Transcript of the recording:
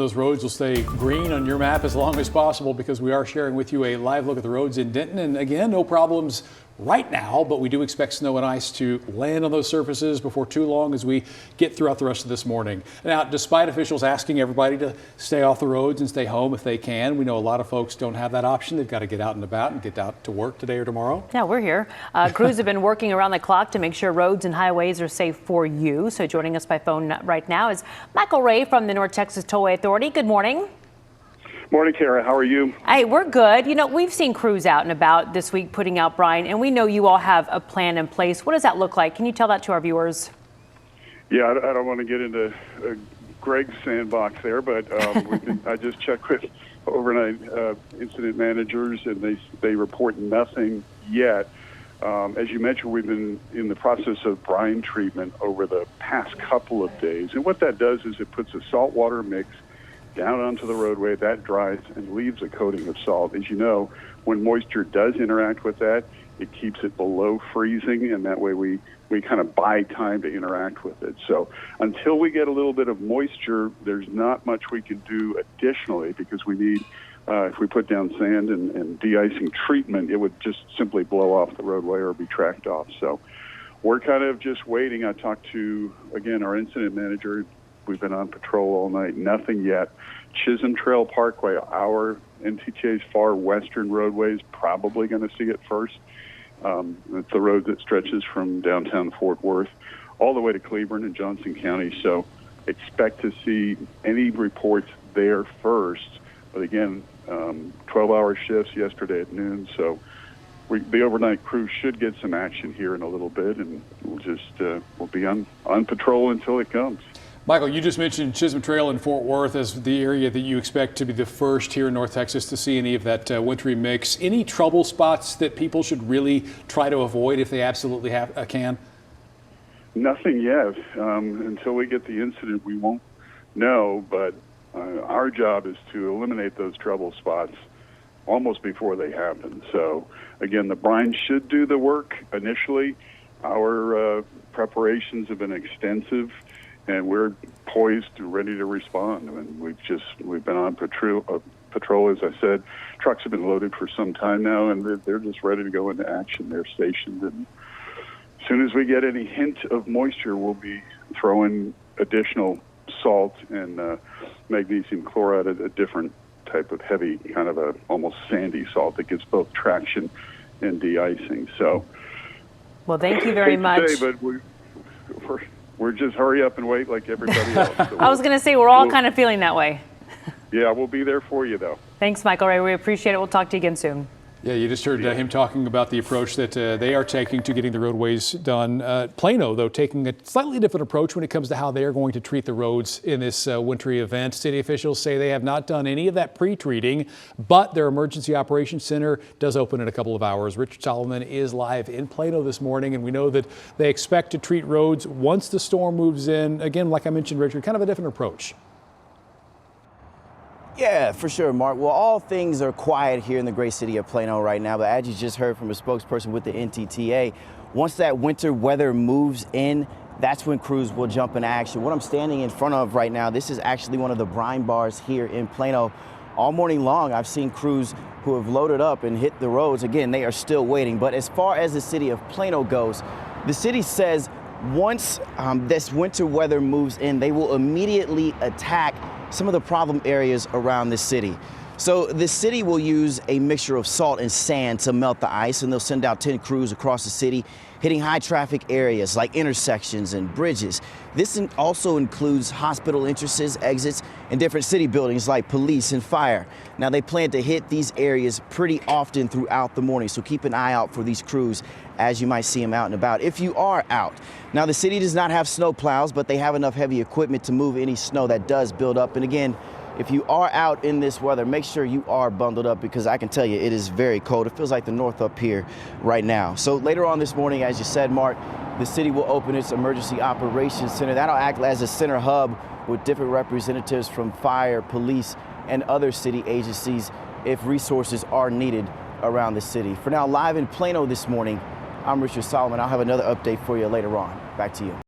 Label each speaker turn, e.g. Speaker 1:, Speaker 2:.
Speaker 1: Those roads will stay green on your map as long as possible because we are sharing with you a live look at the roads in Denton. And again, no problems right now, but we do expect snow and ice to land on those surfaces before too long as we get throughout the rest of this morning. Now, despite officials asking everybody to stay off the roads and stay home if they can, we know a lot of folks don't have that option. They've got to get out and about and get out to work today or tomorrow.
Speaker 2: Yeah, we're here. Crews have been working around the clock to make sure roads and highways are safe for you. So joining us by phone right now is Michael Ray from the North Texas Tollway Authority. Good morning.
Speaker 3: Morning, Kara. How are you?
Speaker 2: Hey, we're good. You know, we've seen crews out and about this week putting out brine, and we know you all have a plan in place. What does that look like? Can you tell that to our viewers?
Speaker 3: Yeah, I don't want to get into Greg's sandbox there, but I just checked with overnight incident managers, and they report nothing yet. As you mentioned, we've been in the process of brine treatment over the past couple of days, and what that does is it puts a saltwater mix down onto the roadway, that dries and leaves a coating of salt. As you know, when moisture does interact with that, it keeps it below freezing, and that way we kind of buy time to interact with it. So until we get a little bit of moisture, there's not much we can do additionally, because we need, if we put down sand and de-icing treatment, it would just simply blow off the roadway or be tracked off. So we're kind of just waiting. I talked to, again, our incident manager. We've been on patrol all night, nothing yet. Chisholm Trail Parkway, our NTTA's far western roadway, is probably going to see it first. It's the road that stretches from downtown Fort Worth all the way to Cleburne and Johnson County. So expect to see any reports there first. But again, 12-hour shifts yesterday at noon. So the overnight crew should get some action here in a little bit, and we'll be on patrol until it comes.
Speaker 1: Michael, you just mentioned Chisholm Trail in Fort Worth as the area that you expect to be the first here in North Texas to see any of that wintry mix. Any trouble spots that people should really try to avoid if they absolutely can?
Speaker 3: Nothing yet. Until we get the incident, we won't know, but our job is to eliminate those trouble spots almost before they happen. So again, the brine should do the work initially. Our preparations have been extensive, and we're poised and ready to respond. I mean, we've been on patrol, as I said. Trucks have been loaded for some time now, and they're just ready to go into action. They're stationed, and as soon as we get any hint of moisture, we'll be throwing additional salt and magnesium chloride, a different type of heavy, kind of a almost sandy salt that gives both traction and de-icing. So,
Speaker 2: well, thank you very much.
Speaker 3: But we're just hurry up and wait like everybody else. So
Speaker 2: I was going to say, we're all kind of feeling that way.
Speaker 3: Yeah, we'll be there for you, though.
Speaker 2: Thanks, Michael Ray. We appreciate it. We'll talk to you again soon.
Speaker 1: Yeah, you just heard him talking about the approach that they are taking to getting the roadways done. Plano, though, taking a slightly different approach when it comes to how they're going to treat the roads in this wintry event. City officials say they have not done any of that pre-treating, but their emergency operations center does open in a couple of hours. Richard Solomon is live in Plano this morning, and we know that they expect to treat roads once the storm moves in. Again, like I mentioned, Richard, kind of a different approach.
Speaker 4: Yeah, for sure, Mark. Well, all things are quiet here in the great city of Plano right now, but as you just heard from a spokesperson with the NTTA, once that winter weather moves in, that's when crews will jump into action. What I'm standing in front of right now, this is actually one of the brine bars here in Plano. All morning long, I've seen crews who have loaded up and hit the roads. Again, they are still waiting. But as far as the city of Plano goes, the city says once this winter weather moves in, they will immediately attack some of the problem areas around the city. So the city will use a mixture of salt and sand to melt the ice, and they'll send out 10 crews across the city, hitting high traffic areas like intersections and bridges. This also includes hospital entrances, exits, and different city buildings like police and fire. Now they plan to hit these areas pretty often throughout the morning, so keep an eye out for these crews as you might see them out and about if you are out. Now the city does not have snow plows, but they have enough heavy equipment to move any snow that does build up. And again, if you are out in this weather, make sure you are bundled up, because I can tell you it is very cold. It feels like the north up here right now. So later on this morning, as you said, Mark, the city will open its emergency operations center. That'll act as a center hub with different representatives from fire, police, and other city agencies if resources are needed around the city. For now, live in Plano this morning, I'm Richard Solomon. I'll have another update for you later on. Back to you.